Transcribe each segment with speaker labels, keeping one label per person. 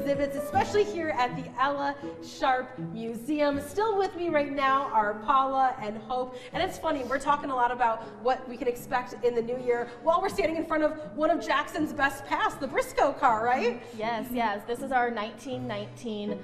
Speaker 1: exhibits, especially here at the Ella Sharp Museum. Still with me right now are Paula and Hope. And it's funny, we're talking a lot about what we can expect in the new year while we're standing in front of one of Jackson's best past, the Briscoe car, right?
Speaker 2: Yes, yes. This is our 1919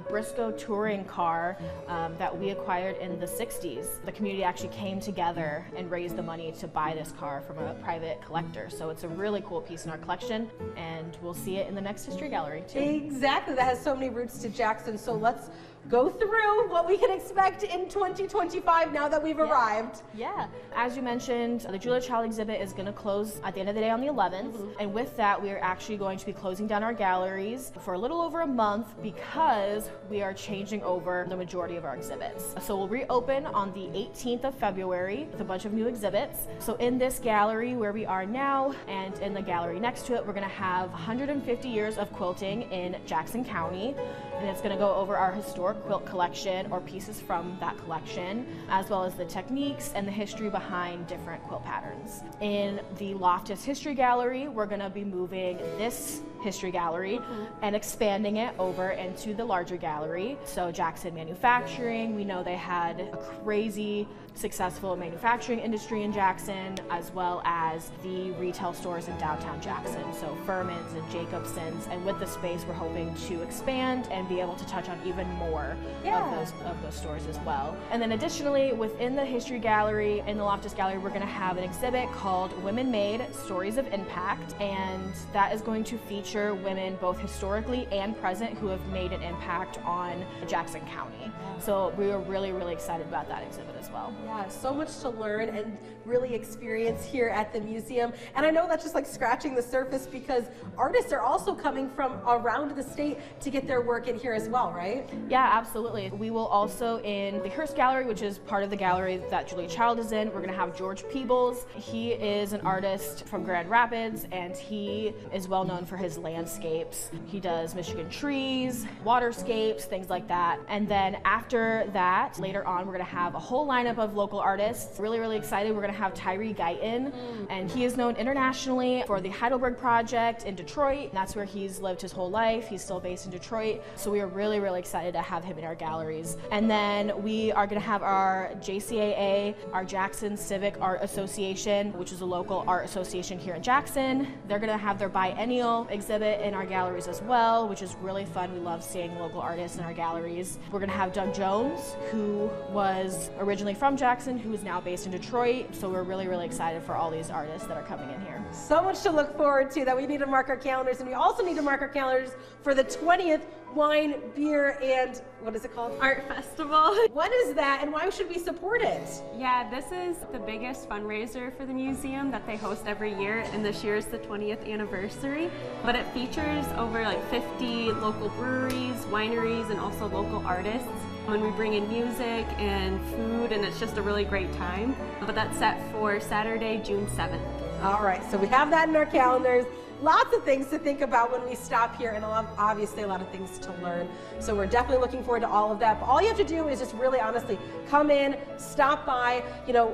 Speaker 2: Briscoe touring car that we acquired in the 60s. The community actually came together and raised the money to buy this car from a private collector. So it's a really cool piece in our collection, and we'll see it in the next history gallery too.
Speaker 1: Exactly, that has so many roots to Jackson. So let's go through what we can expect in 2025 now that we've arrived.
Speaker 2: Yeah, as you mentioned, the Julia Child exhibit is going to close at the end of the day on the 11th. And with that, we are actually going to be closing down our galleries for a little over a month because we are changing over the majority of our exhibits. So we'll reopen on the 18th of February with a bunch of new exhibits. So in this gallery where we are now and in the gallery next to it, we're going to have 150 years of quilting in Jackson County. And it's going to go over our historic quilt collection or pieces from that collection, as well as the techniques and the history behind different quilt patterns. In the Loftus History Gallery, we're going to be moving this history gallery and expanding it over into the larger gallery. So Jackson Manufacturing, we know they had a crazy successful manufacturing industry in Jackson, as well as the retail stores in downtown Jackson, so Furman's and Jacobson's. And with the space, we're hoping to expand and be able to touch on even more of those stores as well. And then additionally, within the history gallery, in the Loftus Gallery, we're going to have an exhibit called Women Made Stories of Impact, and that is going to feature women both historically and present who have made an impact on Jackson County. So we were really, really excited about that exhibit as well.
Speaker 1: Yeah, so much to learn and really experience here at the museum. And I know that's just like scratching the surface because artists are also coming from around the state to get their work in here as well, right?
Speaker 2: Yeah, absolutely. We will also, in the Hearst Gallery, which is part of the gallery that Julia Child is in, we're going to have George Peebles. He is an artist from Grand Rapids, and he is well known for his landscapes. He does Michigan trees, waterscapes, things like that. And then after that, later on, we're going to have a whole lineup of local artists. Really, really excited. We're going to have Tyree Guyton, and he is known internationally for the Heidelberg Project in Detroit. That's where he's lived his whole life. He's still based in Detroit. So we are really, really excited to have him in our galleries. And then we are going to have our JCAA, our Jackson Civic Art Association, which is a local art association here in Jackson. They're going to have their biennial exhibit in our galleries as well, which is really fun. We love seeing local artists in our galleries. We're going to have Doug Jones, who was originally from Jackson, who is now based in Detroit. So we're really, really excited for all these artists that are coming in here.
Speaker 1: So much to look forward to that we need to mark our calendars, and we also need to mark our calendars for the 20th Wine, Beer, and what is it called?
Speaker 3: Art Festival.
Speaker 1: What is that, and why should we support it?
Speaker 3: Yeah, this is the biggest fundraiser for the museum that they host every year, and this year is the 20th anniversary. But it features over like 50 local breweries, wineries, and also local artists. When we bring in music and food, and it's just a really great time. But that's set for Saturday, June 7th.
Speaker 1: All right, so we have that in our calendars. Lots of things to think about when we stop here, and obviously a lot of things to learn. So we're definitely looking forward to all of that. But all you have to do is just really honestly come in, stop by,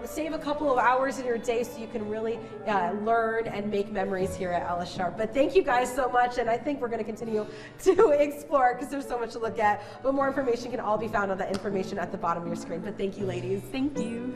Speaker 1: save a couple of hours in your day so you can really learn and make memories here at Ella Sharp. But thank you guys so much, and I think we're going to continue to explore because there's so much to look at. But more information can all be found on the information at the bottom of your screen. But thank you, ladies.
Speaker 3: Thank you.